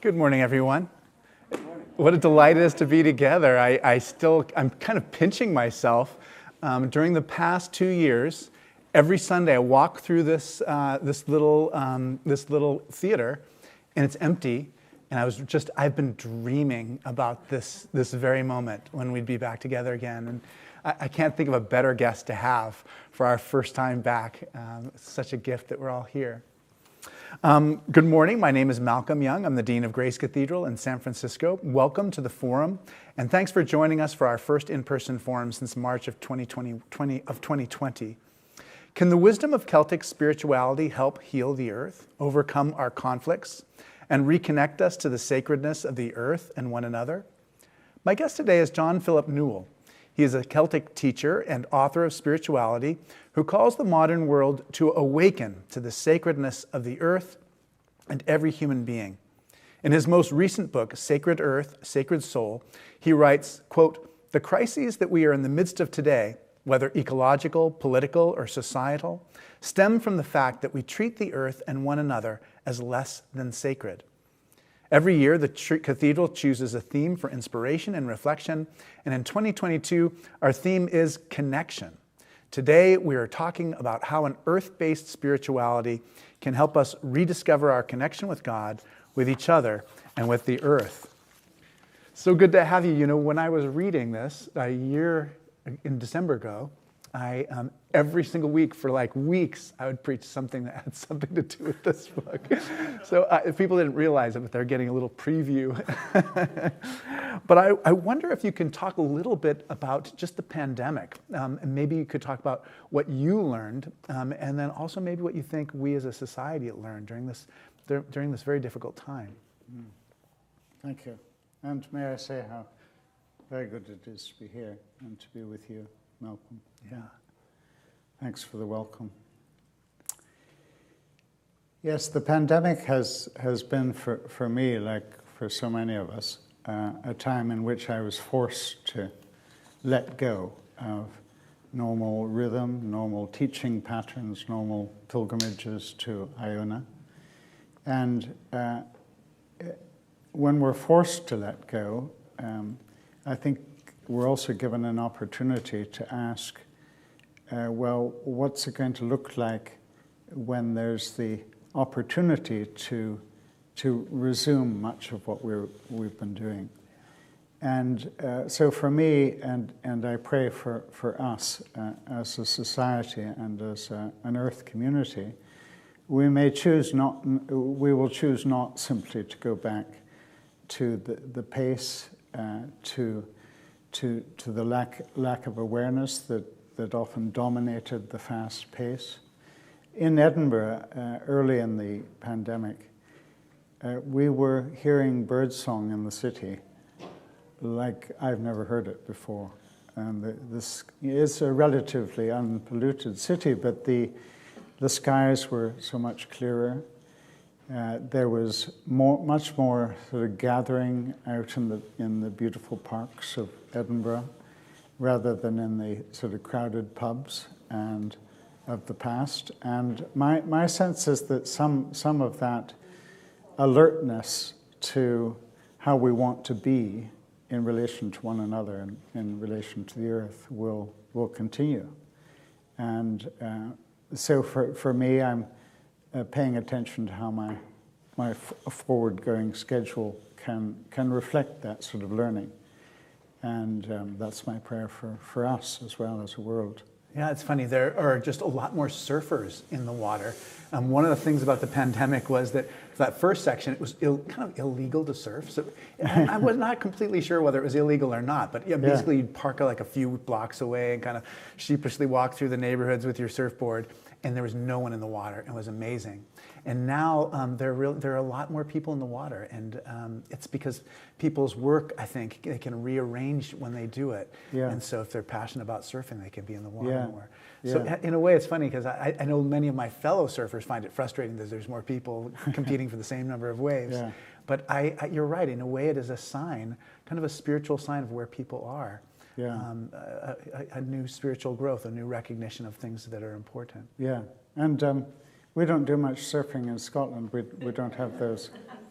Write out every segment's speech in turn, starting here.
Good morning, everyone. What a delight it is to be together. I'm kind of pinching myself. During the past 2 years, every Sunday I walk through this little theater, and it's empty. And I've been dreaming about this very moment when we'd be back together again. And I can't think of a better guest to have for our first time back. It's such a gift that we're all here. Good morning. My name is Malcolm Young. I'm the Dean of Grace Cathedral in San Francisco. Welcome to the Forum, and thanks for joining us for our first in-person forum since March of 2020. Can the wisdom of Celtic spirituality help heal the earth, overcome our conflicts, and reconnect us to the sacredness of the earth and one another? My guest today is John Philip Newell. He is a Celtic teacher and author of spirituality who calls the modern world to awaken to the sacredness of the earth and every human being. In his most recent book, Sacred Earth, Sacred Soul, he writes, quote, "The crises that we are in the midst of today, whether ecological, political, or societal, stem from the fact that we treat the earth and one another as less than sacred." Every year, the Cathedral chooses a theme for inspiration and reflection, and in 2022, our theme is connection. Today, we are talking about how an earth-based spirituality can help us rediscover our connection with God, with each other, and with the earth. So good to have you. You know, when I was reading this a year in December ago, every single week for like weeks, I would preach something that had something to do with this book. So if people didn't realize it, but they're getting a little preview. But I wonder if you can talk a little bit about just the pandemic. And maybe you could talk about what you learned, and then also maybe what you think we as a society learned during this very difficult time. Thank you. And may I say how very good it is to be here and to be with you, Malcolm. Yeah. Thanks for the welcome. Yes, the pandemic has been for me, like for so many of us, a time in which I was forced to let go of normal rhythm, normal teaching patterns, normal pilgrimages to Iona. And when we're forced to let go, I think we're also given an opportunity to ask, well, what's it going to look like when there's the opportunity to resume much of what we've been doing? And so for me, and I pray for us as a society and as an earth community, we will choose not simply to go back to the pace, to the lack of awareness that often dominated the fast pace. In Edinburgh, early in the pandemic, we were hearing birdsong in the city like I've never heard it before. And this is a relatively unpolluted city, but the skies were so much clearer. There was much more sort of gathering out in the beautiful parks of Edinburgh, rather than in the sort of crowded pubs and of the past. And my sense is that some of that alertness to how we want to be in relation to one another and in relation to the earth will continue. And so for me, I'm paying attention to how my forward-going schedule can reflect that sort of learning. And that's my prayer for us as well as a world. Yeah, it's funny. There are just a lot more surfers in the water. One of the things about the pandemic was that for that first section, it was kind of illegal to surf. So I was not completely sure whether it was illegal or not. But yeah, basically, you'd park like a few blocks away and kind of sheepishly walk through the neighborhoods with your surfboard. And there was no one in the water. It was amazing. And now there are a lot more people in the water. And it's because people's work, I think, they can rearrange when they do it. Yeah. And so if they're passionate about surfing, they can be in the water more. Yeah. So in a way, it's funny because I know many of my fellow surfers find it frustrating that there's more people competing for the same number of waves. Yeah. But you're right. In a way, it is a sign, kind of a spiritual sign of where people are. Yeah. A new spiritual growth, a new recognition of things that are important. Yeah, and we don't do much surfing in Scotland. We don't have those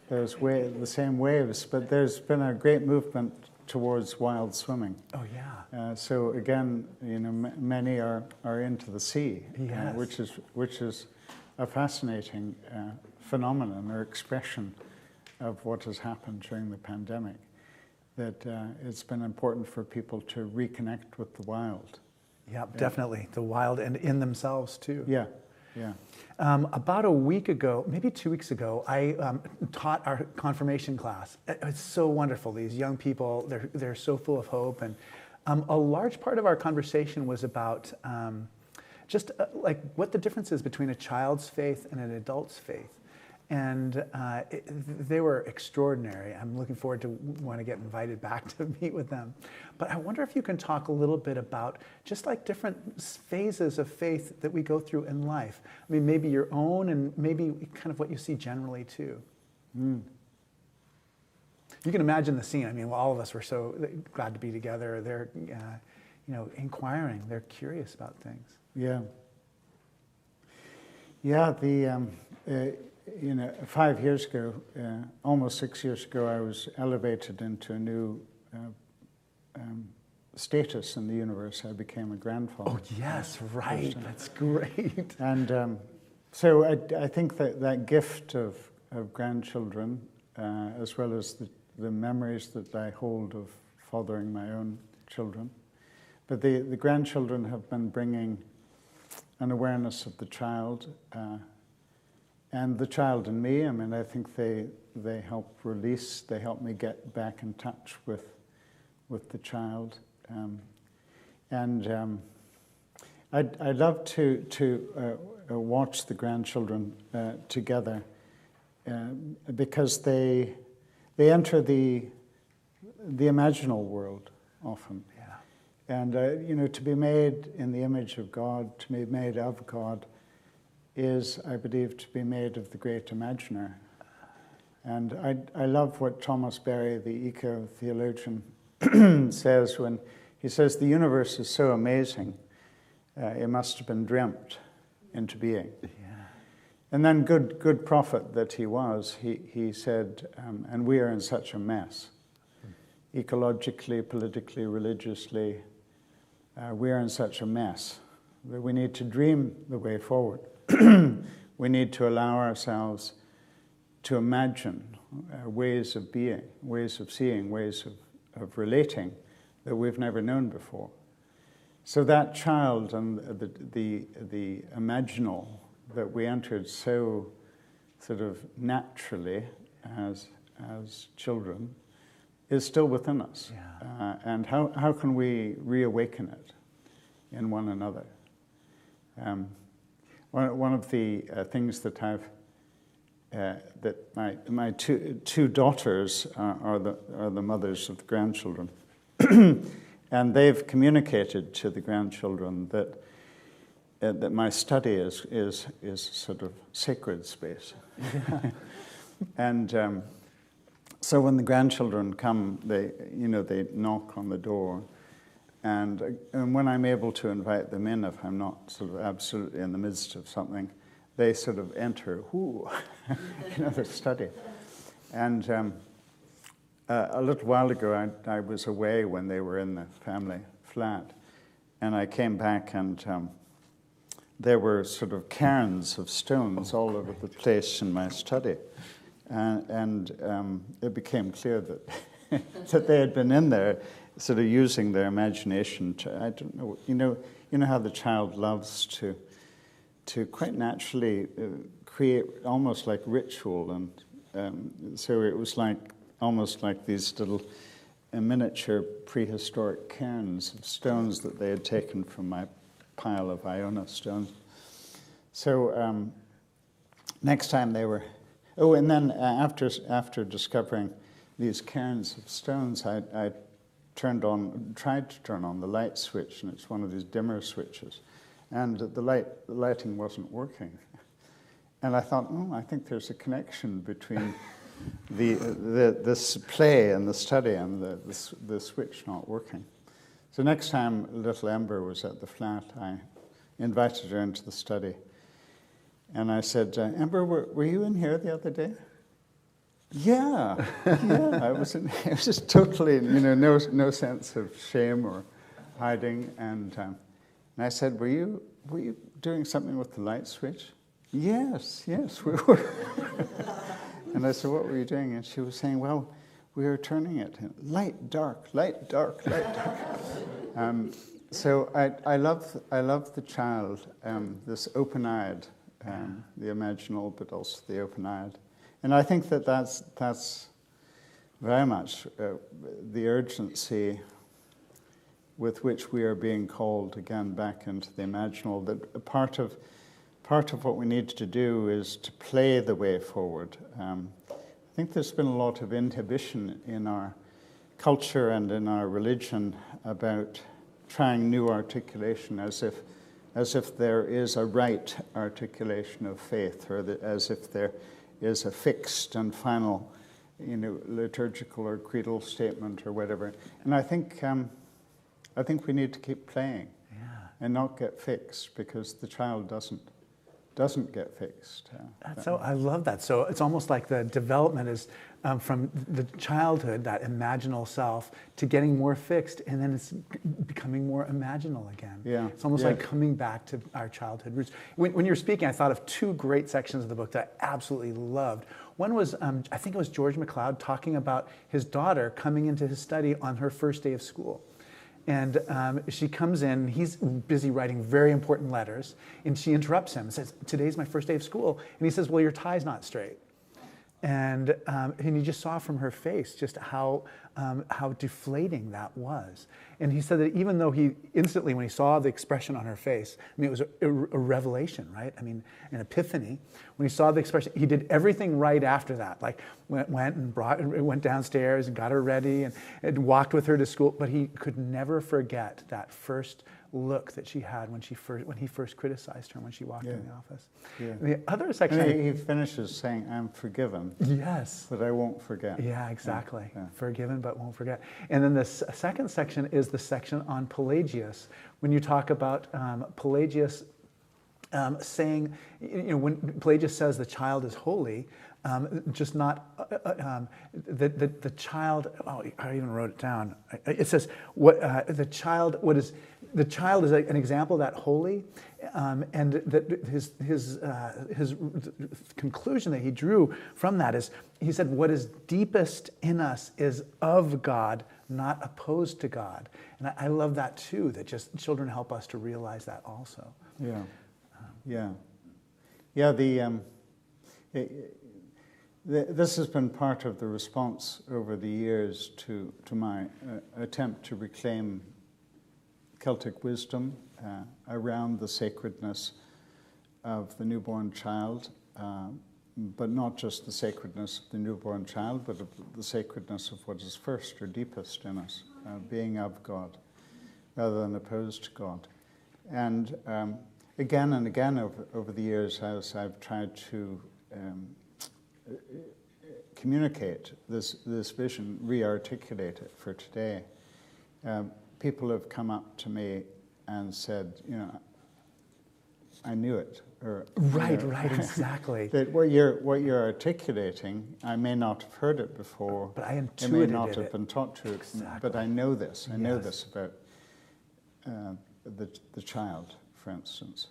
the same waves, but there's been a great movement towards wild swimming. Oh yeah. So again, many are into the sea, Yes. which is a fascinating phenomenon or expression of what has happened during the pandemic. That it's been important for people to reconnect with the wild. Yeah, definitely. The wild and in themselves too. Yeah, yeah. About a week ago, maybe 2 weeks ago, I taught our confirmation class. It's so wonderful. These young people, they're so full of hope. And a large part of our conversation was about just like what the difference is between a child's faith and an adult's faith. And they were extraordinary. I'm looking forward to want to get invited back to meet with them. But I wonder if you can talk a little bit about just like different phases of faith that we go through in life. I mean, maybe your own and maybe kind of what you see generally too. Mm. You can imagine the scene. I mean, all of us were so glad to be together. They're, inquiring. They're curious about things. Yeah. Yeah, 5 years ago, almost 6 years ago, I was elevated into a new status in the universe. I became a grandfather. Oh, yes, right. That's great. And so I think that gift of grandchildren, as well as the memories that I hold of fathering my own children, but the grandchildren have been bringing an awareness of the child, and the child in me. I mean, I think they help release, they help me get back in touch with the child. I love to watch the grandchildren together because they enter the imaginal world often. Yeah. And to be made in the image of God, to be made of God, is, I believe, to be made of the great imaginer. And I love what Thomas Berry, the eco-theologian, says when he says the universe is so amazing, it must have been dreamt into being. Yeah. And then good prophet that he was, he said, and we are in such a mess, ecologically, politically, religiously, we are in such a mess that we need to dream the way forward. We need to allow ourselves to imagine ways of being, ways of seeing, ways of relating that we've never known before. So that child and the imaginal that we entered so sort of naturally as children is still within us. Yeah. And how can we reawaken it in one another? One of the things that that my two daughters are the mothers of the grandchildren, and they've communicated to the grandchildren that my study is sort of sacred space. Yeah. And so when the grandchildren come, they knock on the door. And when I'm able to invite them in, if I'm not sort of absolutely in the midst of something, they sort of enter, the study. And a little while ago, I was away when they were in the family flat. And I came back and there were sort of cairns of stones all over the place in my study. And it became clear that, that they had been in there sort of using their imagination to, I don't know, you know how the child loves to quite naturally create almost like ritual, and so it was almost like these little miniature prehistoric cairns of stones that they had taken from my pile of Iona stones. So next time they were, and then after discovering these cairns of stones, I tried to turn on the light switch, and it's one of these dimmer switches, and the lighting wasn't working. And I thought, I think there's a connection between this play and the study and the switch not working. So next time little Ember was at the flat, I invited her into the study, and I said, Ember, were you in here the other day? Yeah, yeah. It was just totally, no sense of shame or hiding. And I said, were you doing something with the light switch? Yes, we were. And I said, what were you doing? And she was saying, well, we were turning it light, dark, light, dark, light, dark. So I love the child, this open-eyed, the imaginal, but also the open-eyed. And I think that's very much the urgency with which we are being called again back into the imaginal. That part of what we need to do is to play the way forward. I think there's been a lot of inhibition in our culture and in our religion about trying new articulation, as if there is a right articulation of faith, or as if there is a fixed and final, liturgical or creedal statement or whatever. And I think we need to keep playing, and not get fixed, because the child doesn't get fixed. I love that. So it's almost like the development is from the childhood, that imaginal self, to getting more fixed, and then it's becoming more imaginal again. Yeah. It's almost like coming back to our childhood roots. When you were speaking, I thought of two great sections of the book that I absolutely loved. One was, I think it was George MacLeod talking about his daughter coming into his study on her first day of school. And she comes in, he's busy writing very important letters, and she interrupts him and says, today's my first day of school. And he says, well, your tie's not straight. And you just saw from her face just how deflating that was. And he said that even though he instantly, when he saw the expression on her face, it was a revelation, right? An epiphany. When he saw the expression, he did everything right after that. Like went downstairs and got her ready and walked with her to school. But he could never forget that first look that she had when he first criticized her when she walked in the office. Yeah. The other section, and he finishes saying, "I'm forgiven." Yes, but I won't forget. Yeah, exactly. Yeah. Forgiven but won't forget. And then the second section is the section on Pelagius. When you talk about Pelagius saying, when Pelagius says the child is holy, just not the child. Oh, I even wrote it down. It says the child is an example of that holy, and that his conclusion that he drew from that is, he said, what is deepest in us is of God, not opposed to God. And I love that too. That just children help us to realize that also. Yeah. This has been part of the response over the years to my attempt to reclaim Celtic wisdom around the sacredness of the newborn child, but not just the sacredness of the newborn child, but of the sacredness of what is first or deepest in us, being of God rather than opposed to God. And again and again over the years, as I've tried to communicate this vision, re-articulate it for today, people have come up to me and said, I knew it. Or, right, exactly. That what you're articulating, I may not have heard it before, but I intuited it. may not have been taught to it, exactly. But I know this. I know this about the child, for instance.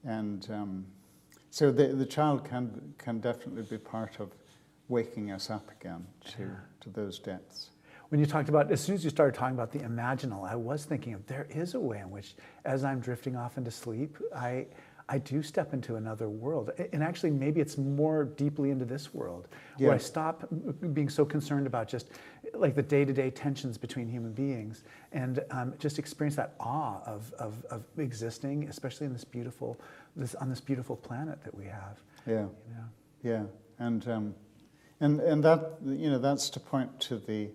And so the child can definitely be part of waking us up again to those depths. When you talked about, as soon as you started talking about the imaginal, I was thinking of, there is a way in which, as I'm drifting off into sleep, I do step into another world. And actually, maybe it's more deeply into this world, where I stop being so concerned about just like the day-to-day tensions between human beings, and just experience that awe of existing, especially in this beautiful planet that we have. Yeah. And that, that's to point to the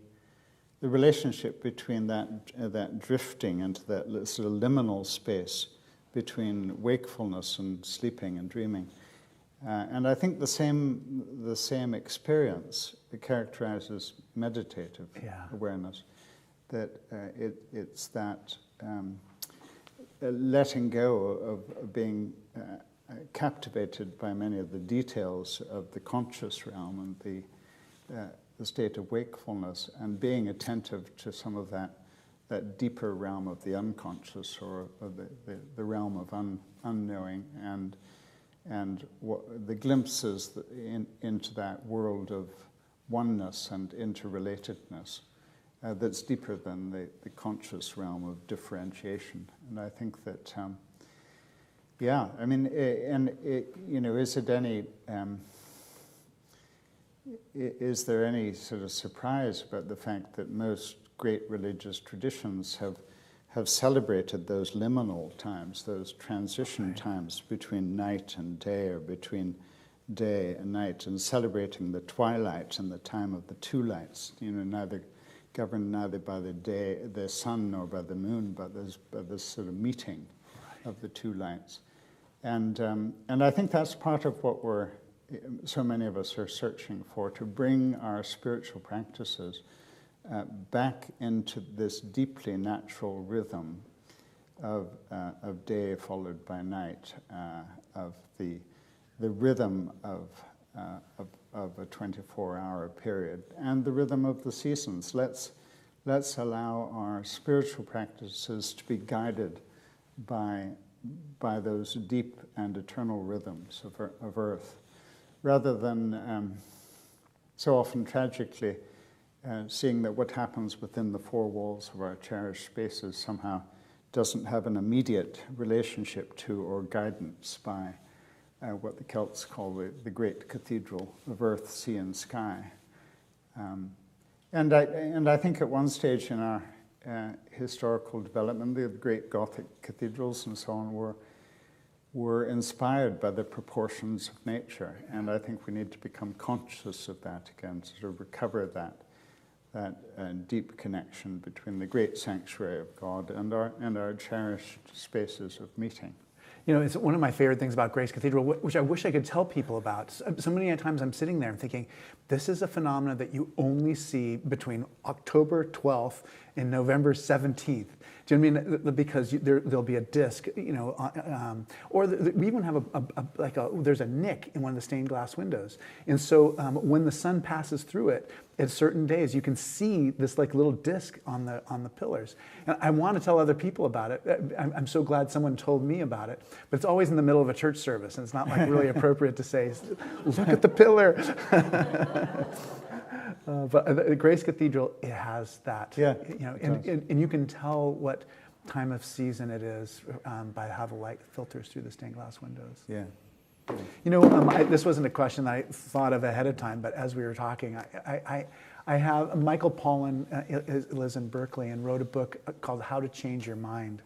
relationship between that drifting into that sort of liminal space between wakefulness and sleeping and dreaming. And I think the same experience characterizes meditative awareness, that it's that letting go of being captivated by many of the details of the conscious realm and the state of wakefulness and being attentive to some of that deeper realm of the unconscious, or the realm of unknowing, and what the glimpses into that world of oneness and interrelatedness that's deeper than the conscious realm of differentiation. And I think that, I mean, is there any sort of surprise about the fact that most great religious traditions have celebrated those liminal times, those transition times between night and day, or between day and night, and celebrating the twilight and the time of the two lights, governed neither by the sun nor by the moon, but by this sort of meeting of the two lights. And I think that's part of what so many of us are searching for, to bring our spiritual practices back into this deeply natural rhythm of day followed by night, of the rhythm of a 24-hour period, and the rhythm of the seasons. Let's allow our spiritual practices to be guided by those deep and eternal rhythms of earth, rather than so often tragically seeing that what happens within the four walls of our cherished spaces somehow doesn't have an immediate relationship to or guidance by what the Celts call the great cathedral of earth, sea, and sky. And I think at one stage in our historical development, the great Gothic cathedrals and so on were inspired by the proportions of nature, and I think we need to become conscious of that again, to sort of recover that deep connection between the great sanctuary of God and our cherished spaces of meeting. You know, it's one of my favorite things about Grace Cathedral, which I wish I could tell people about. So many times I'm sitting there and thinking, this is a phenomenon that you only see between October 12th and November 17th. Do you know what I mean? Because there'll be a disc, or we even have there's a nick in one of the stained glass windows. And so when the sun passes through it, at certain days, you can see this like little disc on the pillars. And I want to tell other people about it. I'm so glad someone told me about it. But it's always in the middle of a church service, and it's not like really appropriate to say, look at the pillar. But the Grace Cathedral, it has that. Yeah, and you can tell what time of season it is by how the light filters through the stained glass windows. Yeah. You know, this wasn't a question that I thought of ahead of time, but as we were talking, I have Michael Pollan lives in Berkeley and wrote a book called How to Change Your Mind,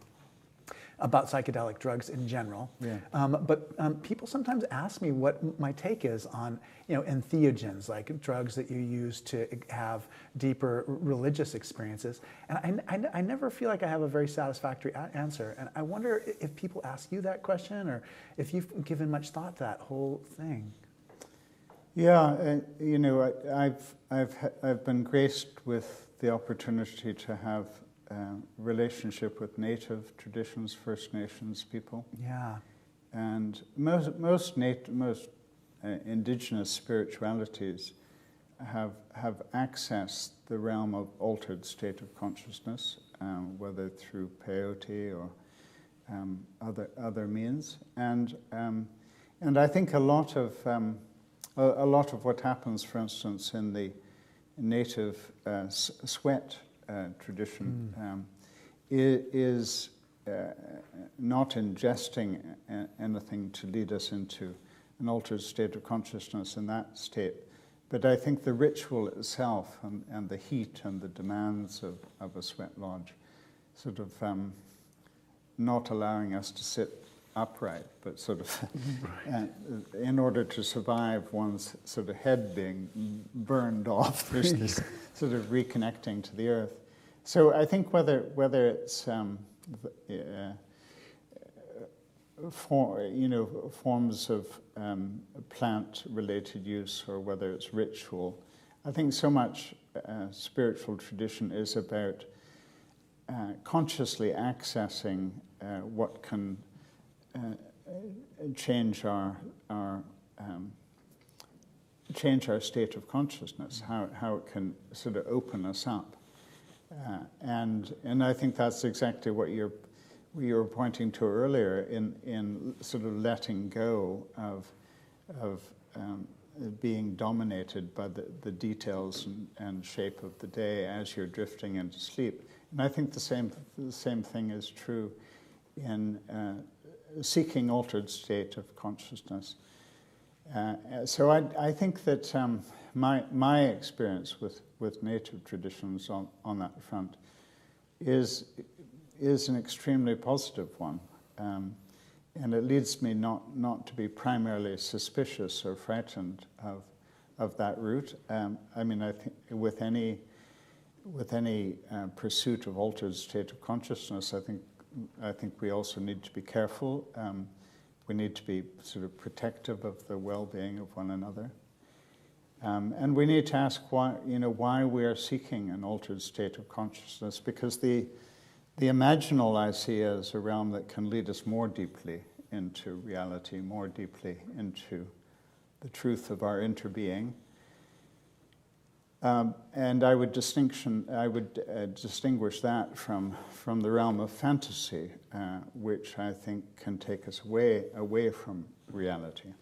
about psychedelic drugs in general. Yeah. But people sometimes ask me what my take is on, entheogens, like drugs that you use to have deeper religious experiences. And I never feel like I have a very satisfactory answer. And I wonder if people ask you that question, or if you've given much thought to that whole thing. Yeah, I've been graced with the opportunity to have relationship with native traditions, First Nations people. Yeah. And most indigenous spiritualities have accessed the realm of altered state of consciousness, whether through peyote or other means. And I think a lot of what happens, for instance, in the native sweat tradition is not ingesting anything to lead us into an altered state of consciousness in that state. But I think the ritual itself and the heat and the demands of a sweat lodge sort of not allowing us to sit upright, but sort of in order to survive one's sort of head being burned off, there's this sort of reconnecting to the earth. So I think whether it's forms of plant-related use, or whether it's ritual, I think so much spiritual tradition is about consciously accessing what can change our state of consciousness, how it can sort of open us up. And I think that's exactly what you were pointing to earlier in sort of letting go of being dominated by the details and shape of the day as you're drifting into sleep. And I think the same thing is true in seeking altered state of consciousness. So I think that my experience with native traditions on that front is an extremely positive one. And it leads me not to be primarily suspicious or frightened of that route. I mean, I think with any pursuit of altered state of consciousness, I think we also need to be careful. We need to be sort of protective of the well-being of one another. And we need to ask why we are seeking an altered state of consciousness, because the imaginal I see as a realm that can lead us more deeply into reality, more deeply into the truth of our interbeing. And I would distinguish that from the realm of fantasy, which I think can take us away from reality.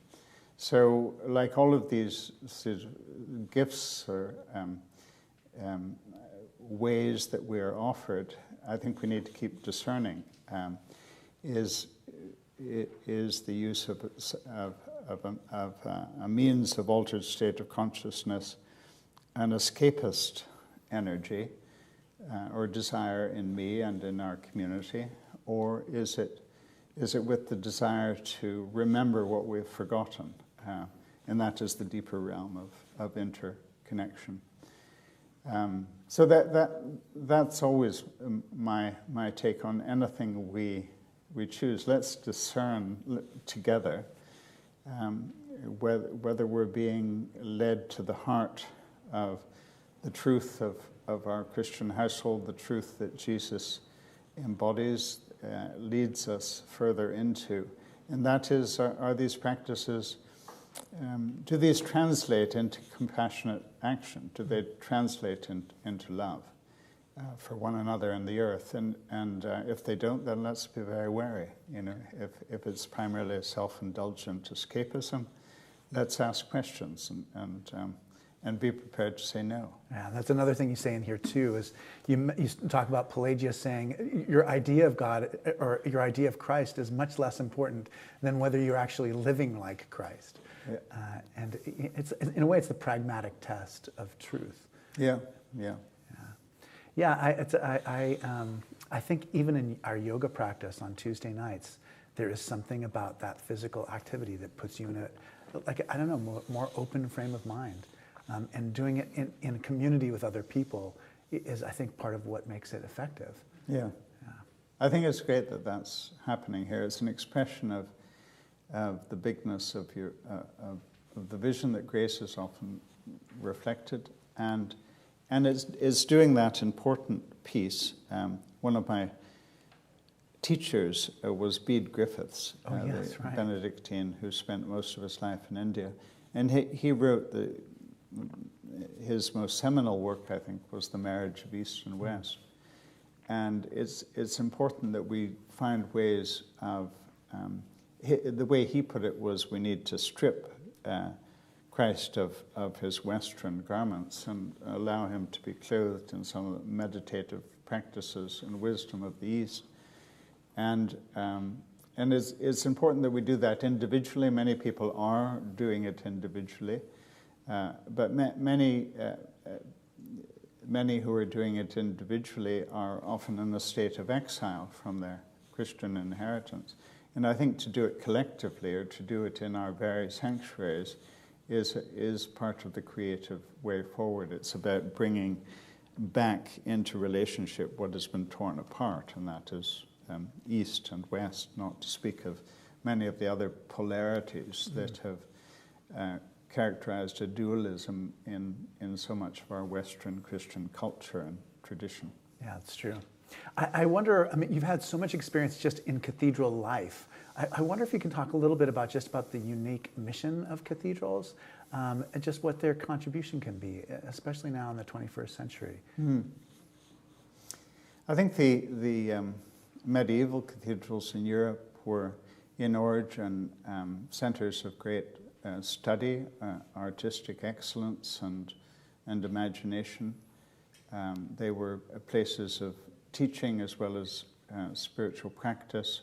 So, like all of these gifts or ways that we are offered, I think we need to keep discerning. Is the use of a means of altered state of consciousness an escapist energy or desire in me and in our community, or is it with the desire to remember what we've forgotten, and that is the deeper realm of interconnection. So that's always my take on anything we choose. Let's discern together whether we're being led to the heart of the truth of our Christian household, the truth that Jesus embodies, leads us further into. And that is, are these practices, do these translate into compassionate action? Do they translate into love for one another and the earth? And if they don't, then let's be very wary. If it's primarily self-indulgent escapism, let's ask questions and be prepared to say no. Yeah, that's another thing you say in here too, is you talk about Pelagius saying your idea of God or your idea of Christ is much less important than whether you're actually living like Christ. Yeah. And it's, in a way, it's the pragmatic test of truth. Yeah. I think even in our yoga practice on Tuesday nights, there is something about that physical activity that puts you in a, more open frame of mind. And doing it in community with other people is, I think, part of what makes it effective. Yeah. I think it's great that that's happening here. It's an expression of the bigness of the vision that grace is often reflected, and it's doing that important piece. One of my teachers was Bede Griffiths, the Benedictine who spent most of his life in India, and he wrote his most seminal work, I think, was The Marriage of East and West. And it's important that we find ways of, the way he put it was, we need to strip Christ of his Western garments and allow him to be clothed in some of the meditative practices and wisdom of the East. And it's important that we do that individually. Many people are doing it individually. But many who are doing it individually are often in a state of exile from their Christian inheritance. And I think to do it collectively, or to do it in our various sanctuaries, is part of the creative way forward. It's about bringing back into relationship what has been torn apart, and that is East and West, not to speak of many of the other polarities that have characterized a dualism in so much of our Western Christian culture and tradition. Yeah, that's true. I wonder, you've had so much experience just in cathedral life. I wonder if you can talk a little bit about just about the unique mission of cathedrals, and just what their contribution can be, especially now in the 21st century. I think the medieval cathedrals in Europe were in origin centers of great study, artistic excellence, and imagination. They were places of teaching as well as spiritual practice.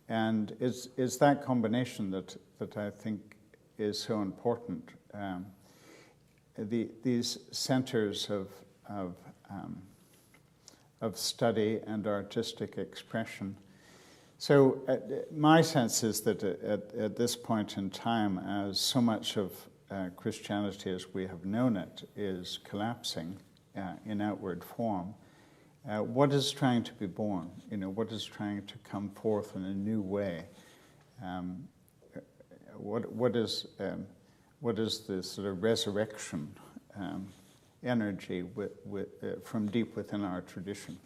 And it's that combination that I think is so important. These centers of study and artistic expression. So my sense is that at this point in time, as so much of Christianity as we have known it is collapsing in outward form, what is trying to be born? What is trying to come forth in a new way? What is this sort of resurrection energy from deep within our tradition?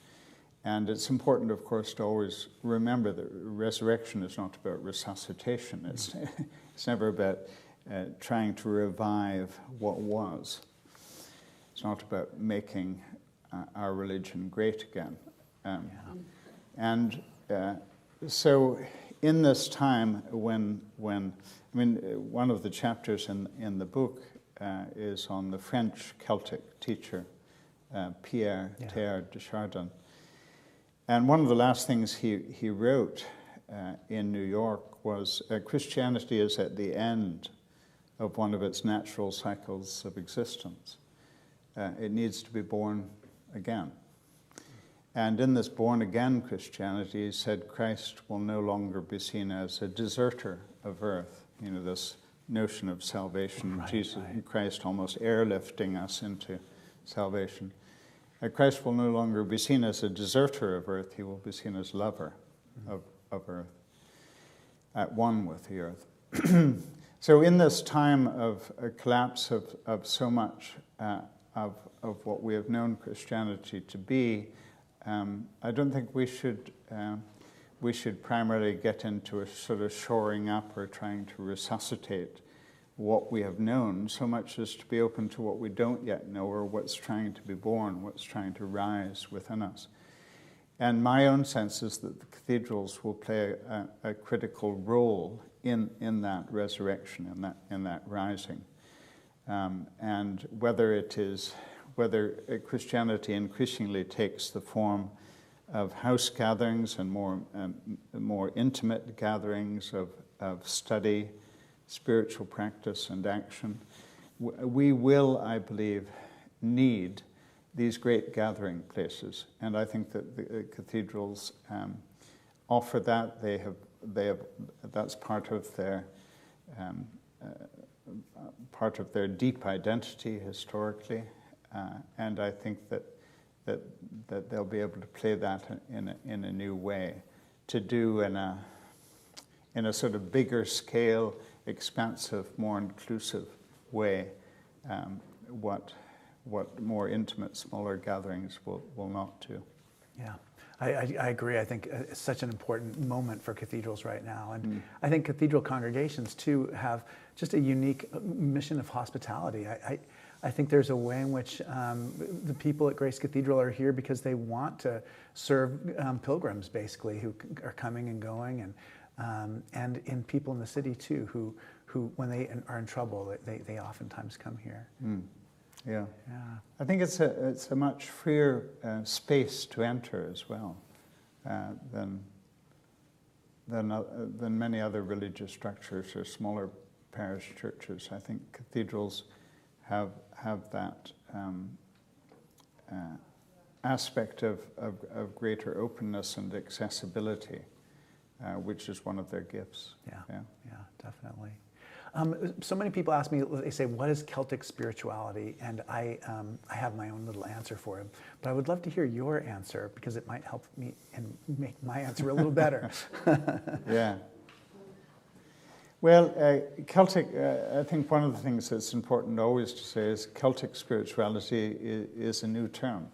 And it's important, of course, to always remember that resurrection is not about resuscitation. It's never about trying to revive what was. It's not about making our religion great again. And so in this time when one of the chapters in the book is on the French Celtic teacher, Pierre Teilhard de Chardin. And one of the last things he wrote in New York was, Christianity is at the end of one of its natural cycles of existence. It needs to be born again. And in this born-again Christianity, he said Christ will no longer be seen as a deserter of earth. This notion of salvation, Christ almost airlifting us into salvation. Christ will no longer be seen as a deserter of earth. He will be seen as lover of earth, at one with the earth. So in this time of a collapse of so much of what we have known Christianity to be, I don't think we should primarily get into a sort of shoring up or trying to resuscitate what we have known, so much as to be open to what we don't yet know, or what's trying to be born, what's trying to rise within us. And my own sense is that the cathedrals will play a critical role in that resurrection, in that rising. And whether Christianity increasingly takes the form of house gatherings and more intimate gatherings of study, spiritual practice and action, we will, I believe, need these great gathering places. And I think that the cathedrals offer that. They have that's part of their deep identity historically, and I think that they'll be able to play that in a new way, to do in a sort of bigger scale, expansive, more inclusive way, what more intimate, smaller gatherings will not do. Yeah, I agree. I think it's such an important moment for cathedrals right now. And I think cathedral congregations, too, have just a unique mission of hospitality. I think there's a way in which the people at Grace Cathedral are here because they want to serve pilgrims, basically, who are coming and going, and in people in the city, too, who when they are in trouble, they oftentimes come here. Yeah. I think it's a much freer space to enter as well than many other religious structures or smaller parish churches. I think cathedrals have that aspect of greater openness and accessibility, which is one of their gifts. Yeah, definitely. So many people ask me, they say, what is Celtic spirituality? And I have my own little answer for it. But I would love to hear your answer, because it might help me and make my answer a little better. Yeah. Well, Celtic, I think one of the things that's important always to say is Celtic spirituality is a new term.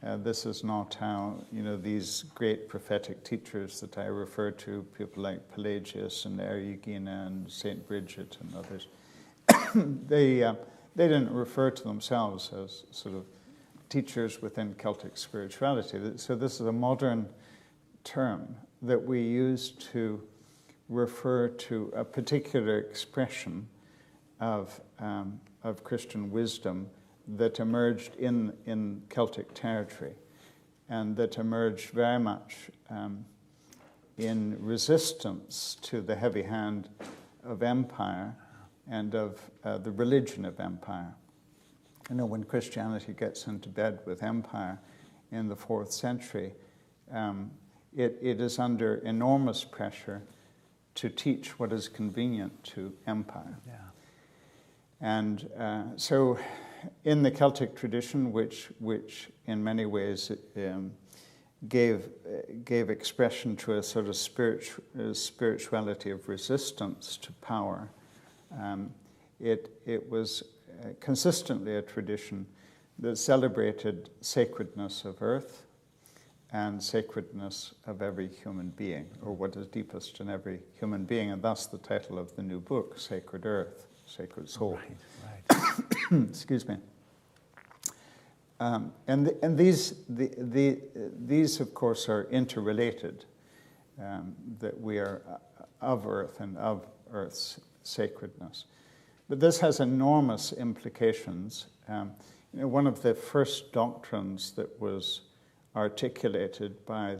This is not how, these great prophetic teachers that I refer to, people like Pelagius and Eriugena and St. Bridget and others, they didn't refer to themselves as sort of teachers within Celtic spirituality. So this is a modern term that we use to refer to a particular expression of Christian wisdom that emerged in Celtic territory, and that emerged very much in resistance to the heavy hand of empire and of the religion of empire. When Christianity gets into bed with empire in the 4th century, it is under enormous pressure to teach what is convenient to empire. Yeah. And so in the Celtic tradition, which in many ways gave expression to a sort of spirituality of resistance to power, it was consistently a tradition that celebrated sacredness of earth and sacredness of every human being, or what is deepest in every human being, and thus the title of the new book, Sacred Earth, Sacred Soul. Right. Excuse me. And these, of course, are interrelated, that we are of earth and of earth's sacredness. But this has enormous implications. One of the first doctrines that was articulated by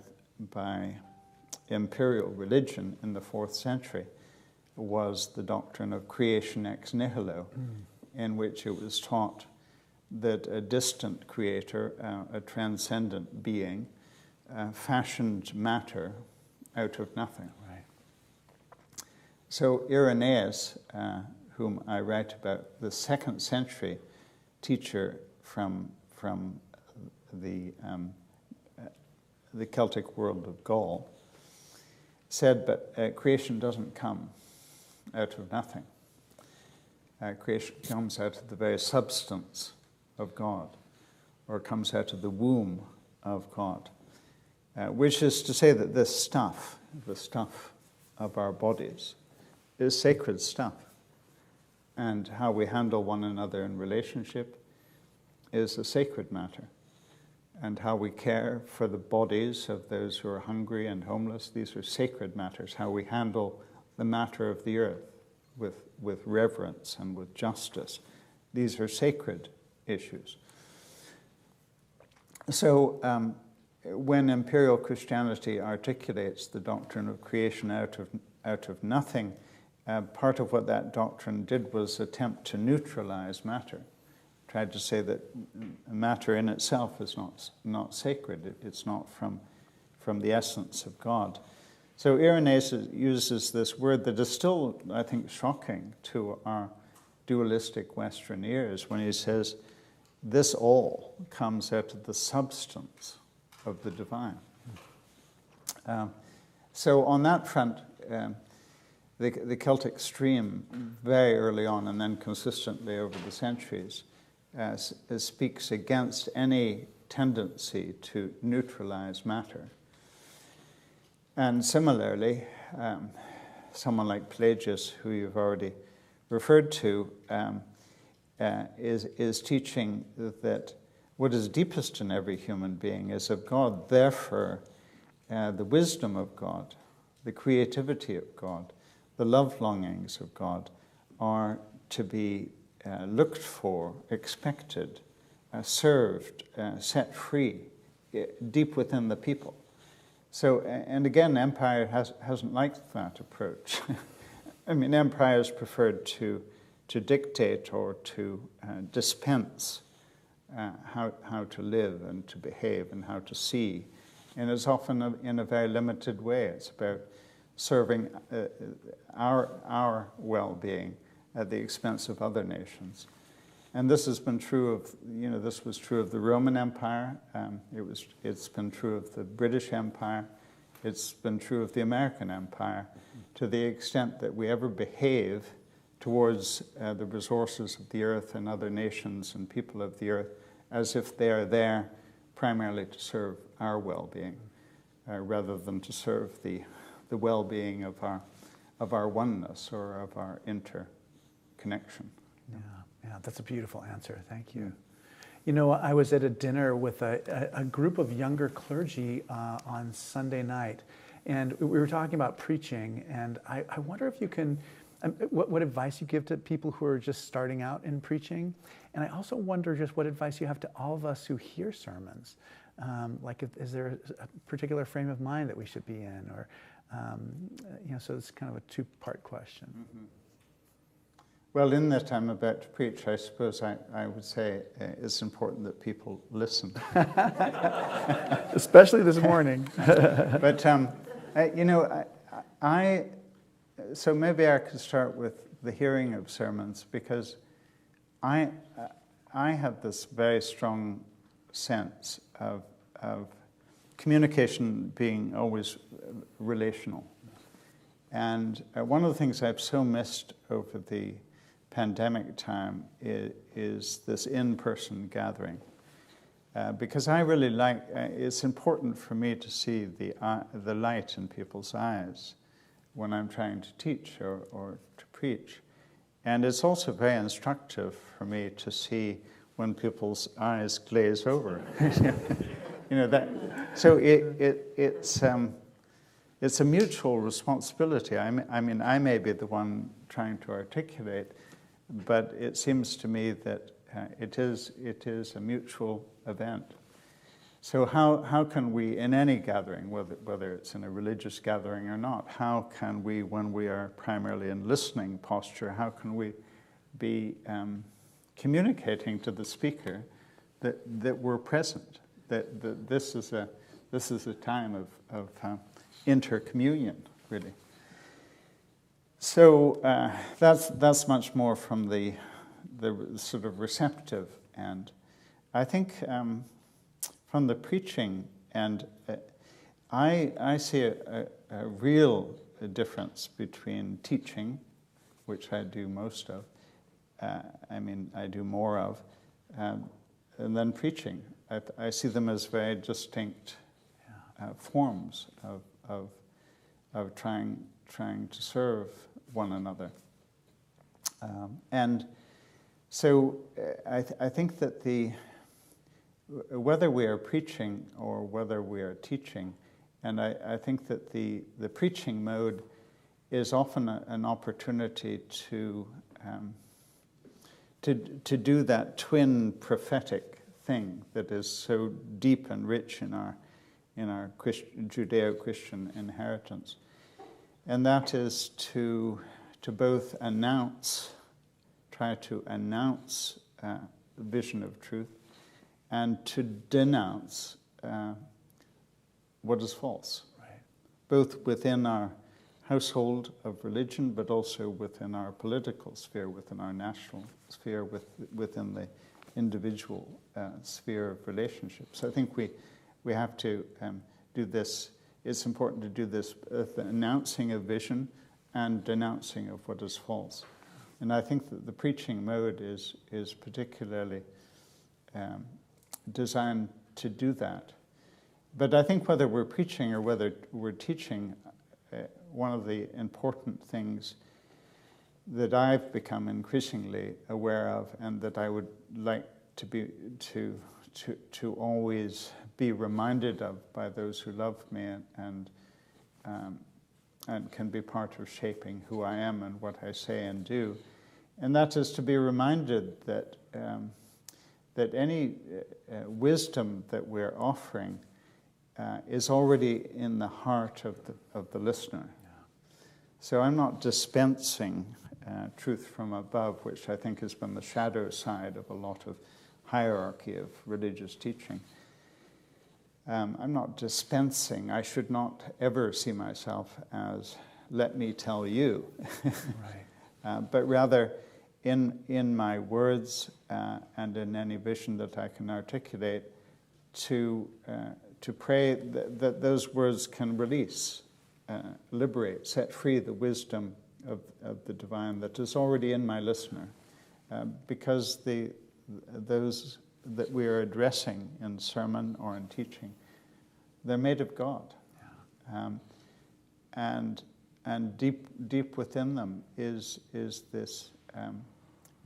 imperial religion in the 4th century was the doctrine of creation ex nihilo, in which it was taught that a distant creator, a transcendent being, fashioned matter out of nothing. Right. So Irenaeus, whom I write about, the 2nd century teacher from the Celtic world of Gaul, said, but creation doesn't come out of nothing. Creation comes out of the very substance of God, or comes out of the womb of God, which is to say that this stuff, the stuff of our bodies, is sacred stuff. And how we handle one another in relationship is a sacred matter. And how we care for the bodies of those who are hungry and homeless, these are sacred matters. How we handle the matter of the earth with reverence and with justice, these are sacred issues. So when imperial Christianity articulates the doctrine of creation out of nothing, part of what that doctrine did was attempt to neutralize matter. Tried to say that matter in itself is not sacred. It's not from the essence of God. So Irenaeus uses this word that is still, I think, shocking to our dualistic Western ears when he says, this all comes out of the substance of the divine. So on that front, the Celtic stream, very early on and then consistently over the centuries, speaks against any tendency to neutralize matter. And similarly, someone like Pelagius, who you've already referred to, is teaching that what is deepest in every human being is of God. Therefore, the wisdom of God, the creativity of God, the love longings of God are to be looked for, expected, served, set free, deep within the people. So, and again, empire hasn't liked that approach. I mean, empire has preferred to dictate or to dispense how to live and to behave and how to see. And it's often in a very limited way. It's about serving our well-being at the expense of other nations. And this has been true of, this was true of the Roman Empire. It's been true of the British Empire. It's been true of the American empire, to the extent that we ever behave towards the resources of the earth and other nations and people of the earth as if they are there primarily to serve our well-being, rather than to serve the well-being of our oneness or of our interconnection. Yeah, that's a beautiful answer. Thank you. You know, I was at a dinner with a group of younger clergy on Sunday night, and we were talking about preaching, and I wonder if you can, what advice you give to people who are just starting out in preaching, and I also wonder just what advice you have to all of us who hear sermons. Like, is there a particular frame of mind that we should be in, or, you know, so it's kind of a two-part question. Mm-hmm. Well, in that I'm about to preach, I suppose I would say it's important that people listen. Especially this morning. But, you know, so maybe I could start with the hearing of sermons, because I have this very strong sense of communication being always relational. And one of the things I've so missed over the pandemic time is this in-person gathering. Because I really like, it's important for me to see the light in people's eyes when I'm trying to teach or to preach. And it's also very instructive for me to see when people's eyes glaze over. You know, that, so it's a mutual responsibility. I mean, I may be the one trying to articulate, but it seems to me that it is a mutual event. So how can we, in any gathering, whether it's in a religious gathering or not, how can we, when we are primarily in listening posture, how can we be communicating to the speaker that we're present, that this is a time of intercommunion, really. So that's much more from the sort of receptive end. I think from the preaching end, I see a real difference between teaching, which I do most of, I do more of, and then preaching. I see them as very distinct forms of trying to serve one another. And so I think that whether we are preaching or whether we are teaching, and I think that the preaching mode is often an opportunity to do that twin prophetic thing that is so deep and rich in our Judeo-Christian inheritance. And that is to both try to announce the vision of truth, and to denounce what is false. Right. Both within our household of religion, but also within our political sphere, within our national sphere, within the individual sphere of relationships. I think we have to do this. It's important to do this, the announcing of vision and denouncing of what is false. And I think that the preaching mode is particularly designed to do that. But I think whether we're preaching or whether we're teaching, one of the important things that I've become increasingly aware of, and that I would like to always be reminded of by those who love me and can be part of shaping who I am and what I say and do, and that is to be reminded that that any wisdom that we're offering is already in the heart of the listener. Yeah. So I'm not dispensing truth from above, which I think has been the shadow side of a lot of hierarchy of religious teaching. I'm not dispensing. I should not ever see myself as, let me tell you. Right. But rather, in my words and in any vision that I can articulate, to to pray that those words can release, liberate, set free the wisdom of the divine that is already in my listener, because those that we are addressing in sermon or in teaching, they're made of God. And deep within them is this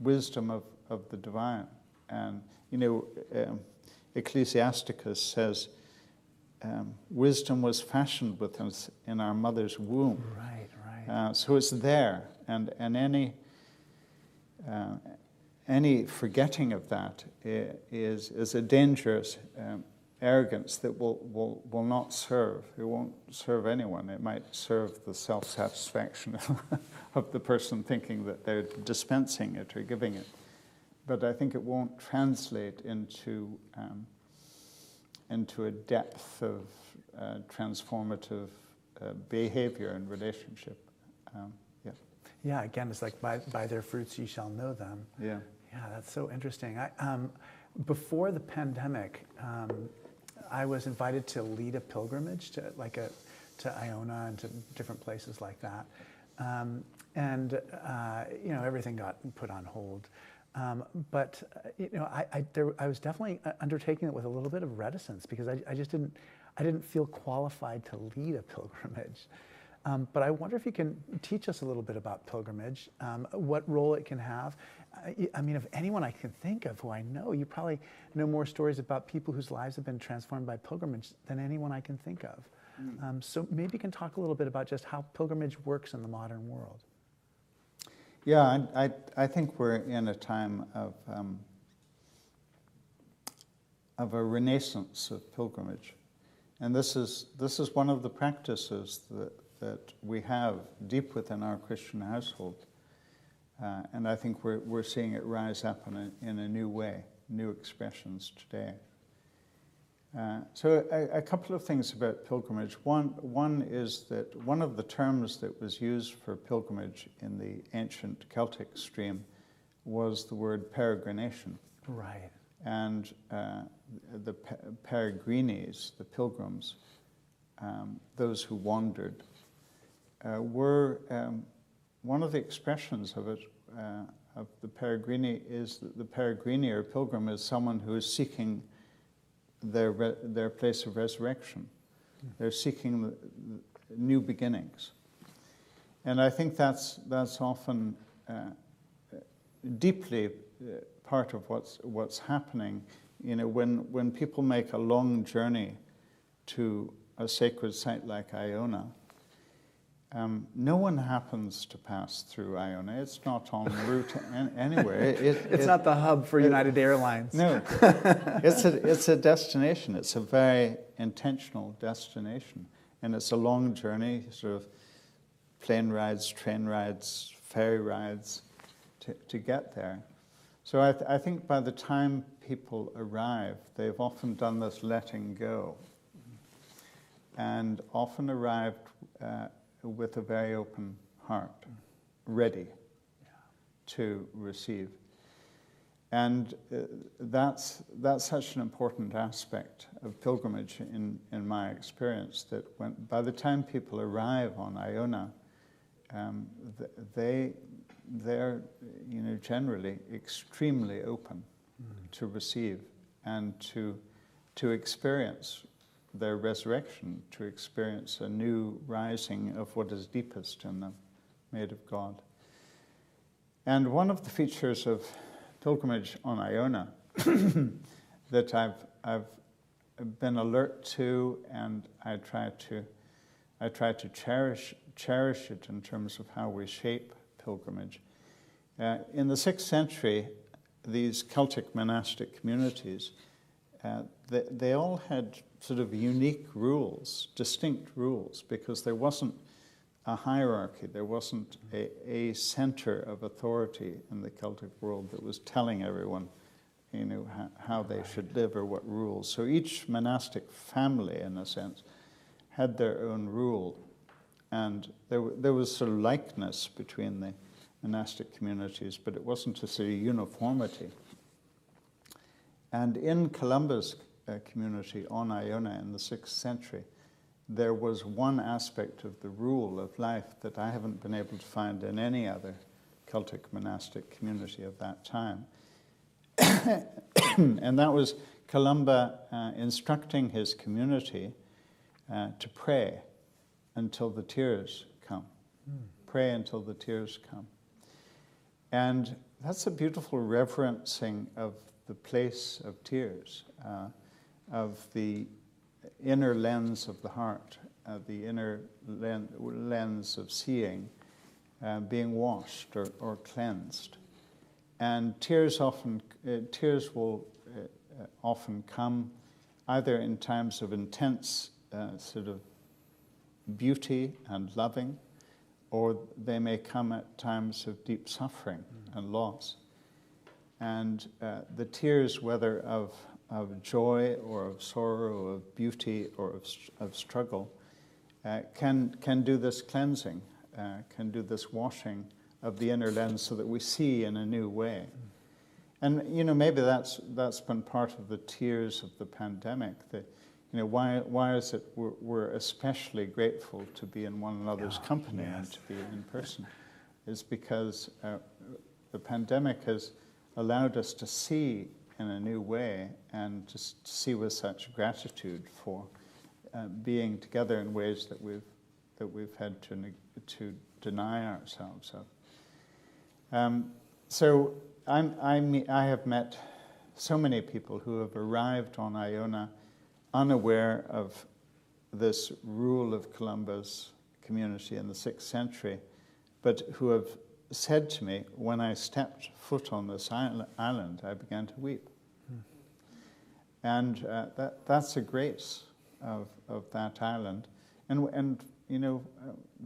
wisdom of the divine. And Ecclesiasticus says, wisdom was fashioned with us in our mother's womb. Right. So it's there, and any forgetting of that is a dangerous arrogance that will not serve. It won't serve anyone. It might serve the self-satisfaction of the person thinking that they're dispensing it or giving it. But I think it won't translate into a depth of transformative behavior and relationship. Yeah, again, it's like by their fruits you shall know them. Yeah, that's so interesting. Before the pandemic, I was invited to lead a pilgrimage to Iona and to different places like that, and everything got put on hold. But I was definitely undertaking it with a little bit of reticence because I didn't feel qualified to lead a pilgrimage. But I wonder if you can teach us a little bit about pilgrimage, what role it can have. I mean, of anyone I can think of who I know, you probably know more stories about people whose lives have been transformed by pilgrimage than anyone I can think of. So maybe you can talk a little bit about just how pilgrimage works in the modern world. Yeah, I think we're in a time of a renaissance of pilgrimage, and this is one of the practices that we have deep within our Christian household, and I think we're seeing it rise up in a new way, new expressions today. So a couple of things about pilgrimage. One is that one of the terms that was used for pilgrimage in the ancient Celtic stream was the word peregrination. Right. And the peregrines, the pilgrims, those who wandered, were one of the expressions of it, of the peregrini, is that the peregrine or pilgrim is someone who is seeking their place of resurrection. They're seeking new beginnings. And I think that's often deeply part of what's happening. When people make a long journey to a sacred site like Iona, no one happens to pass through Iona. It's not en route anywhere. It's not the hub for United Airlines. No, it's a destination. It's a very intentional destination, and it's a long journey. Sort of plane rides, train rides, ferry rides to get there. So I think by the time people arrive, they've often done this letting go, and often arrived with a very open heart, ready to receive. And that's such an important aspect of pilgrimage in my experience, that by the time people arrive on Iona, they're generally extremely open to receive and to experience their resurrection, to experience a new rising of what is deepest in them, made of God. And one of the features of pilgrimage on Iona that I've been alert to, and I try to cherish it in terms of how we shape pilgrimage. In the 6th century, these Celtic monastic communities, they all had sort of unique rules, distinct rules, because there wasn't a hierarchy, there wasn't a center of authority in the Celtic world that was telling everyone, how they should live or what rules. So each monastic family, in a sense, had their own rule, and there was sort of likeness between the monastic communities, but it wasn't a sort of uniformity. And in Columbus community on Iona in the 6th century, there was one aspect of the rule of life that I haven't been able to find in any other Celtic monastic community of that time. And that was Columba instructing his community to pray until the tears come. Pray until the tears come. And that's a beautiful reverencing of the place of tears, of the inner lens of the heart, the inner lens of seeing, being washed or cleansed. And tears will often come either in times of intense sort of beauty and loving, or they may come at times of deep suffering and loss. And the tears, whether of joy or of sorrow, of beauty or of struggle, can do this cleansing, can do this washing of the inner lens so that we see in a new way. And, maybe that's been part of the tears of the pandemic. That, why is it we're especially grateful to be in one another's company and to be in person? Is because the pandemic has allowed us to see in a new way and to see with such gratitude for being together in ways that we've had to deny ourselves of. So I have met so many people who have arrived on Iona unaware of this rule of Columba's community in the 6th century, but who have said to me, when I stepped foot on this island, I began to weep. And that's a grace of that island. And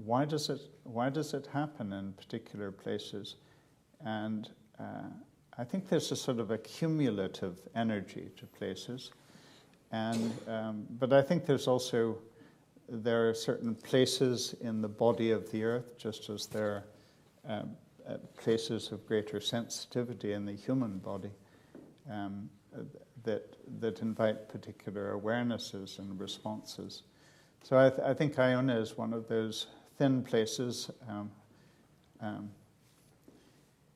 why does it happen in particular places? And I think there's a sort of a cumulative energy to places. And but I think there are certain places in the body of the earth, just as there are places of greater sensitivity in the human body, that invite particular awarenesses and responses. So I think Iona is one of those thin places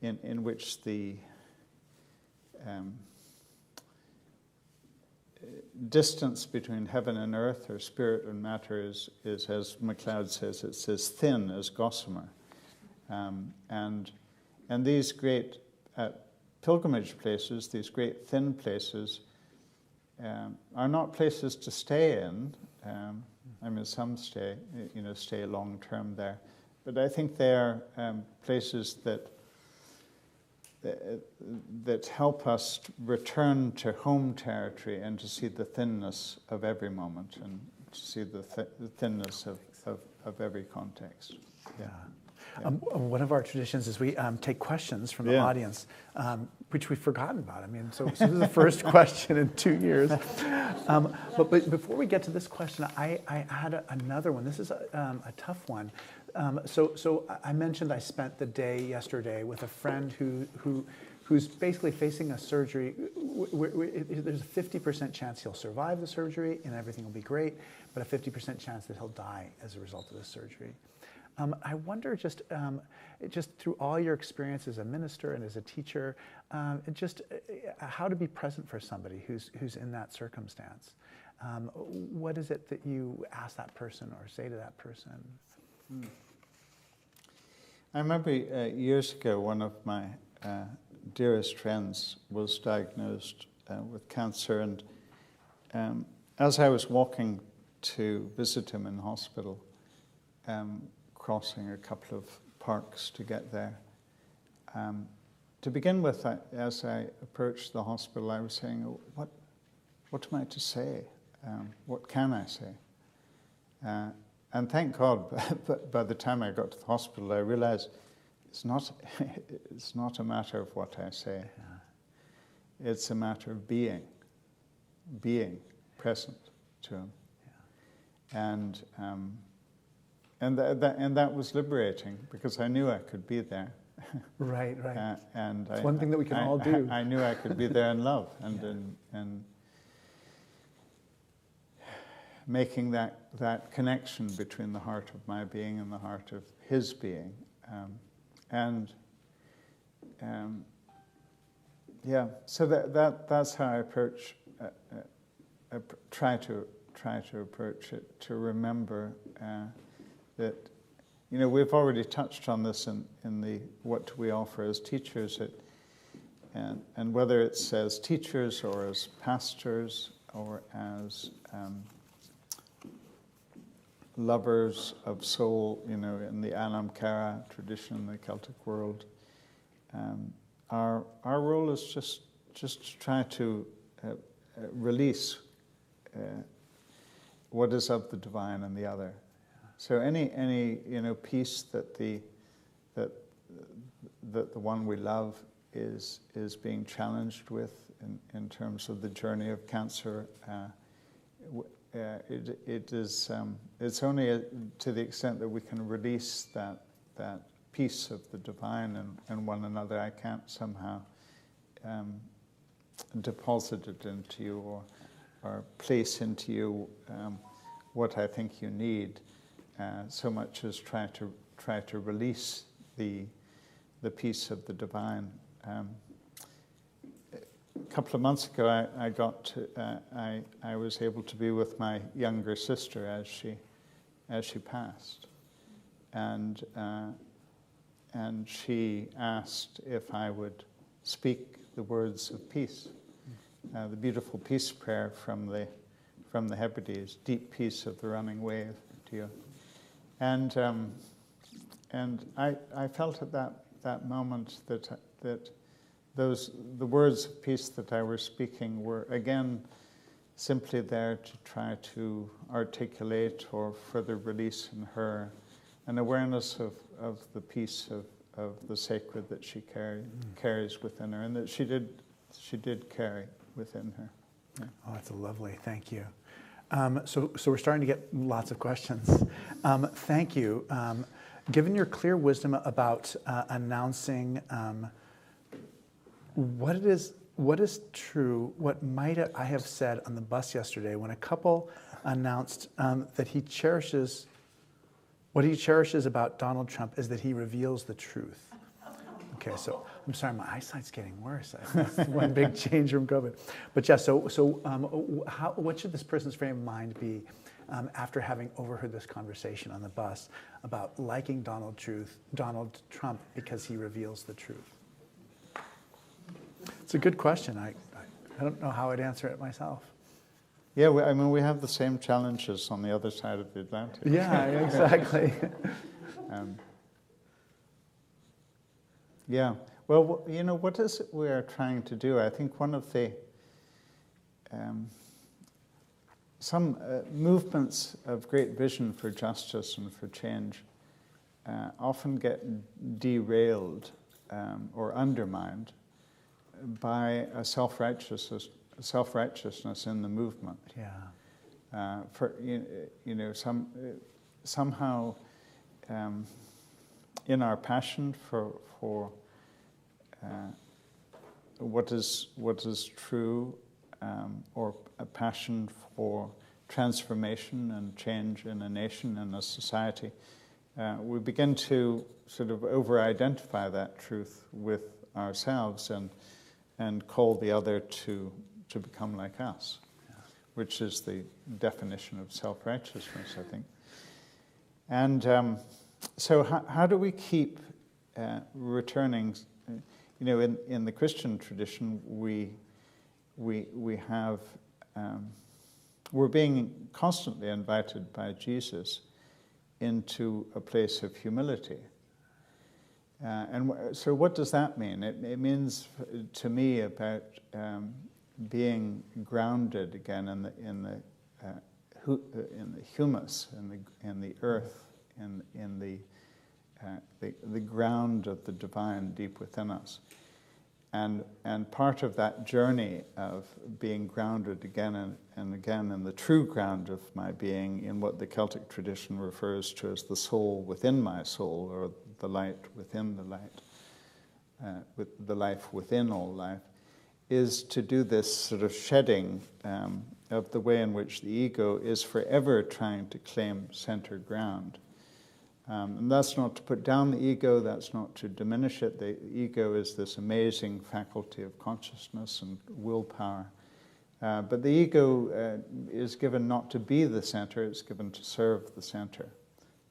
in which the distance between heaven and earth, or spirit and matter, is as MacLeod says, it's as thin as gossamer. And these great pilgrimage places, these great thin places, are not places to stay in. I mean, some stay long term there, but I think they are places that help us return to home territory and to see the thinness of every moment and to see the thinness of every context. Yeah. One of our traditions is we take questions from the audience, which we've forgotten about. I mean, so this is the first question in 2 years. But before we get to this question, I had another one. This is a tough one. So I mentioned I spent the day yesterday with a friend who's basically facing a surgery. There's a 50% chance he'll survive the surgery and everything will be great, but a 50% chance that he'll die as a result of the surgery. I wonder, just through all your experience as a minister and as a teacher, how to be present for somebody who's in that circumstance. What is it that you ask that person or say to that person? I remember years ago, one of my dearest friends was diagnosed with cancer, and as I was walking to visit him in hospital, crossing a couple of parks to get there. To begin with, as I approached the hospital, I was saying, what am I to say? What can I say? And thank God, by the time I got to the hospital, I realized it's not a matter of what I say. Yeah. It's a matter of being present to him. Yeah. And that was liberating, because I knew I could be there. Right. And it's one thing that we can all do. I knew I could be there in love and making that connection between the heart of my being and the heart of his being. So that's how I approach, try to approach it, to remember that, we've already touched on this in the what we offer as teachers, and whether it's as teachers or as pastors or as lovers of soul, in the Anam Cara tradition in the Celtic world, our role is just to try to release what is of the divine and the other. So any piece that the one we love is being challenged with in terms of the journey of cancer. It's only to the extent that we can release that piece of the divine and one another. I can't somehow deposit it into you or place into you what I think you need, so much as try to release the piece of the divine. A couple of months ago, I was able to be with my younger sister as she passed, and she asked if I would speak the words of peace, the beautiful peace prayer from the Hebrides, deep peace of the running wave, dear. And I felt at that moment that the words of peace that I was speaking were again simply there to try to articulate or further release in her an awareness of the peace of the sacred that she carries within her, and that she did carry within her. Yeah. Oh, that's lovely. Thank you. So we're starting to get lots of questions. Thank you. Given your clear wisdom about announcing what is true, what might I have said on the bus yesterday when a couple announced that what he cherishes about Donald Trump is that he reveals the truth. Okay, so I'm sorry, my eyesight's getting worse. That's one big change from COVID. But yeah, what should this person's frame of mind be after having overheard this conversation on the bus about liking Donald Trump because he reveals the truth? It's a good question. I don't know how I'd answer it myself. Yeah, we have the same challenges on the other side of the Atlantic. Yeah, exactly. Yeah. Well, what is it we are trying to do? I think one of the some movements of great vision for justice and for change often get derailed or undermined by a self-righteousness in the movement. Yeah. Somehow in our passion for what is true, or a passion for transformation and change in a nation and a society, we begin to sort of over-identify that truth with ourselves and call the other to become like us, which is the definition of self-righteousness, I think. And so how do we keep returning? In the Christian tradition, we have we're being constantly invited by Jesus into a place of humility. So what does that mean? It means to me about being grounded again in the humus, in the earth, in the ground of the divine deep within us. And part of that journey of being grounded again and again in the true ground of my being, in what the Celtic tradition refers to as the soul within my soul, or the light within the light, with the life within all life, is to do this sort of shedding of the way in which the ego is forever trying to claim center ground. And that's not to put down the ego, that's not to diminish it. The ego is this amazing faculty of consciousness and willpower. But the ego is given not to be the center, it's given to serve the center,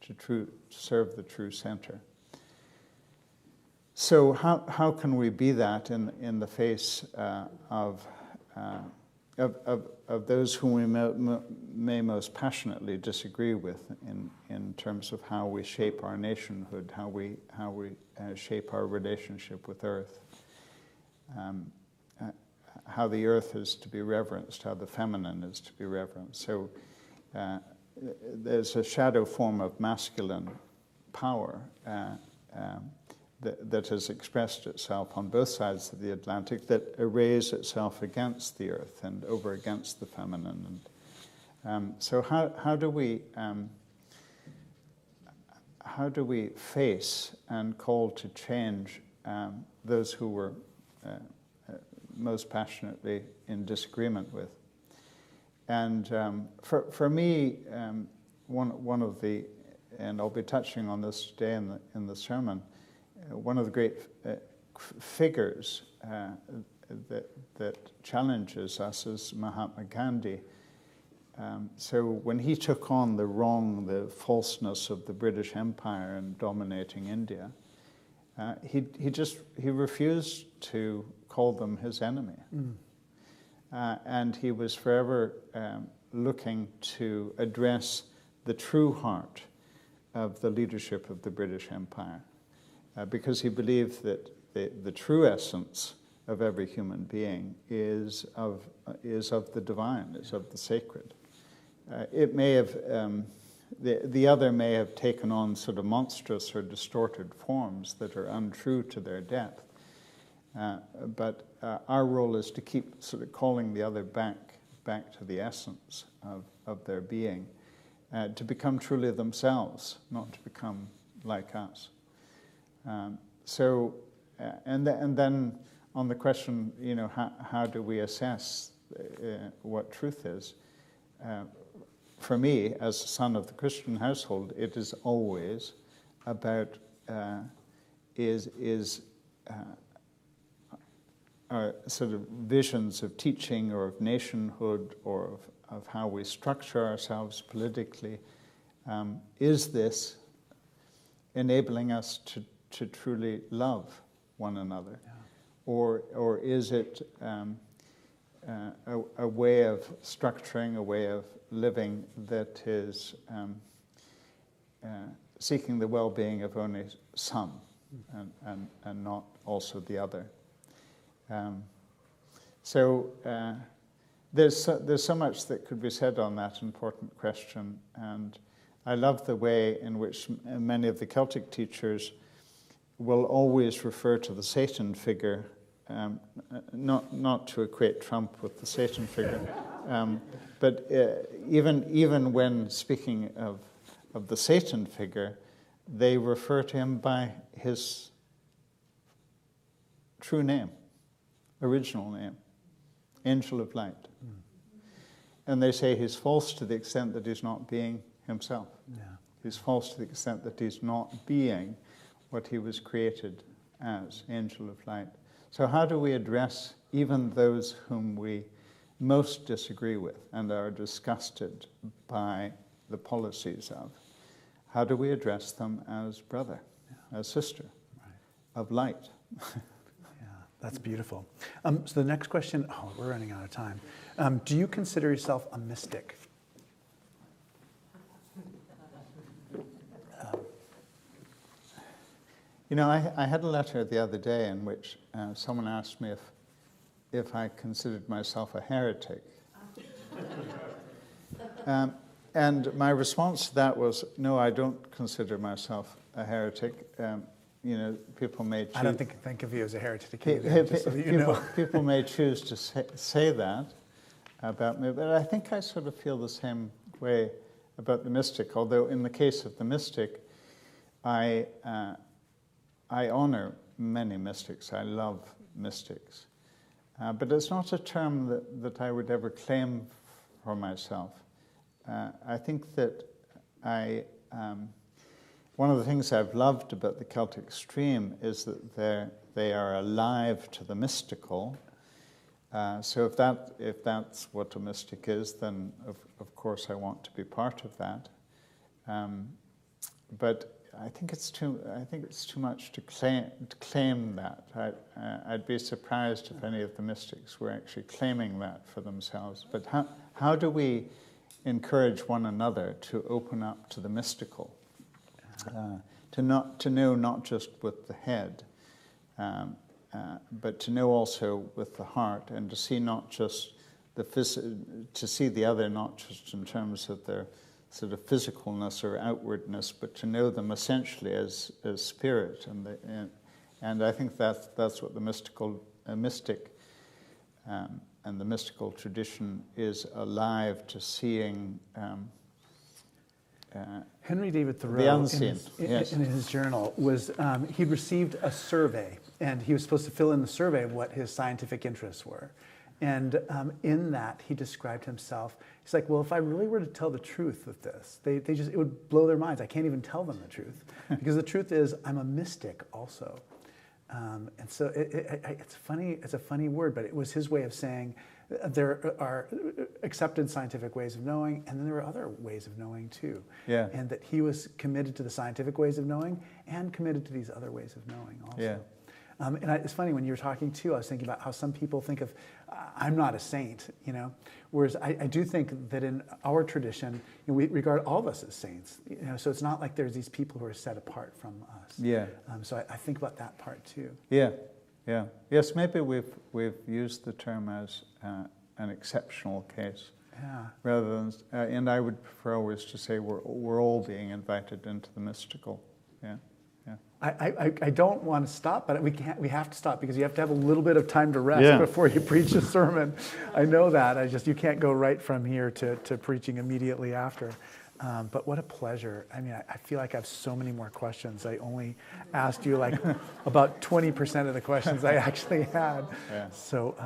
to serve the true center. So how can we be that in the face of those whom we may most passionately disagree with in terms of how we shape our nationhood, how we shape our relationship with Earth, how the Earth is to be reverenced, how the feminine is to be reverenced. So there's a shadow form of masculine power that has expressed itself on both sides of the Atlantic, that arrays itself against the Earth and over against the feminine. And so how do we face and call to change those who we're most passionately in disagreement with? And for me, one of the, and I'll be touching on this today in the sermon, one of the great figures that challenges us is Mahatma Gandhi. So when he took on the falseness of the British Empire and dominating India, he refused to call them his enemy. And he was forever looking to address the true heart of the leadership of the British Empire. Because he believed that the true essence of every human being is of the divine, is of the sacred. It may have, the other may have taken on sort of monstrous or distorted forms that are untrue to their depth. But our role is to keep sort of calling the other back to the essence of their being, to become truly themselves, not to become like us. And then on the question, how do we assess what truth is? For me, as a son of the Christian household, it is always about our sort of visions of teaching or of nationhood or of how we structure ourselves politically. Is this enabling us to truly love one another? Yeah. Or is it a way of structuring, a way of living that is seeking the well-being of only some and not also the other? There's so much that could be said on that important question, and I love the way in which many of the Celtic teachers will always refer to the Satan figure, not to equate Trump with the Satan figure, but even when speaking of the Satan figure, they refer to him by his true name, original name, Angel of Light. And they say he's false to the extent that he's not being himself. Yeah. He's false to the extent that he's not being what he was created as, Angel of Light. So how do we address even those whom we most disagree with and are disgusted by the policies of? How do we address them as brother, as sister, of light? Yeah, that's beautiful. So the next question, we're running out of time. Do you consider yourself a mystic? I had a letter the other day in which someone asked me if I considered myself a heretic. And my response to that was, no, I don't consider myself a heretic. People may choose... I don't think of you as a heretic either, just so that you know. People may choose to say that about me, but I think I sort of feel the same way about the mystic, although in the case of the mystic, I honor many mystics. I love mystics. But it's not a term that I would ever claim for myself. I think that one of the things I've loved about the Celtic stream is that they are alive to the mystical. So if that's what a mystic is, then of course I want to be part of that. But I think it's too much to claim that. I'd be surprised if any of the mystics were actually claiming that for themselves. But how do we encourage one another to open up to the mystical, to know not just with the head, but to know also with the heart, and to see not just to see the other not just in terms of their sort of physicalness or outwardness, but to know them essentially as spirit, and I think that's what the mystic and the mystical tradition is alive to seeing. Henry David Thoreau, the unseen, in his journal, he'd received a survey, and he was supposed to fill in the survey of what his scientific interests were. And in that, he described himself. He's like, well, if I really were to tell the truth with this, it would blow their minds. I can't even tell them the truth. Because the truth is, I'm a mystic also. And so it's funny. It's a funny word, but it was his way of saying there are accepted scientific ways of knowing, and then there are other ways of knowing too. Yeah. And that he was committed to the scientific ways of knowing and committed to these other ways of knowing also. Yeah. And it's funny, when you were talking too, I was thinking about how some people think of, I'm not a saint, whereas I do think that in our tradition, we regard all of us as saints. So it's not like there's these people who are set apart from us. Yeah. So I think about that part too. Yeah, yeah. Yes, maybe we've used the term as an exceptional case. Yeah. Rather than, and I would prefer always to say we're all being invited into the mystical. Yeah. I don't want to stop, but we have to stop because you have to have a little bit of time to rest before you preach a sermon. I know that. You can't go right from here to preaching immediately after. But what a pleasure. I mean, I feel like I have so many more questions. I only asked you like about 20% of the questions I actually had. Yeah. So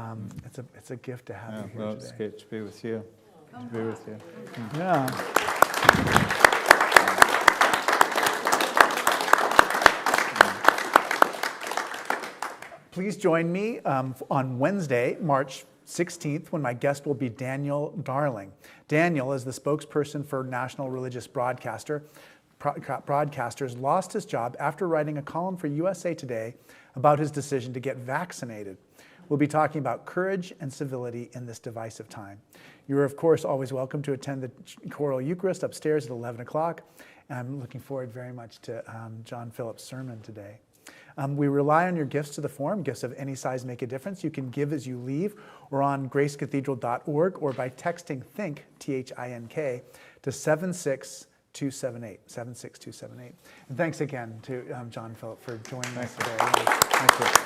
it's a gift to have you here well, today. It's great to be with you. To be with you. Yeah. Please join me on Wednesday, March 16th, when my guest will be Daniel Darling. Daniel is the spokesperson for National Religious Broadcasters, lost his job after writing a column for USA Today about his decision to get vaccinated. We'll be talking about courage and civility in this divisive time. You're, of course, always welcome to attend the Choral Eucharist upstairs at 11 o'clock. And I'm looking forward very much to John Philip's sermon today. We rely on your gifts to the Forum. Gifts of any size make a difference. You can give as you leave or on gracecathedral.org or by texting THINK, T-H-I-N-K, to 76278, 76278. And thanks again to John Philip for joining us today. Thank you.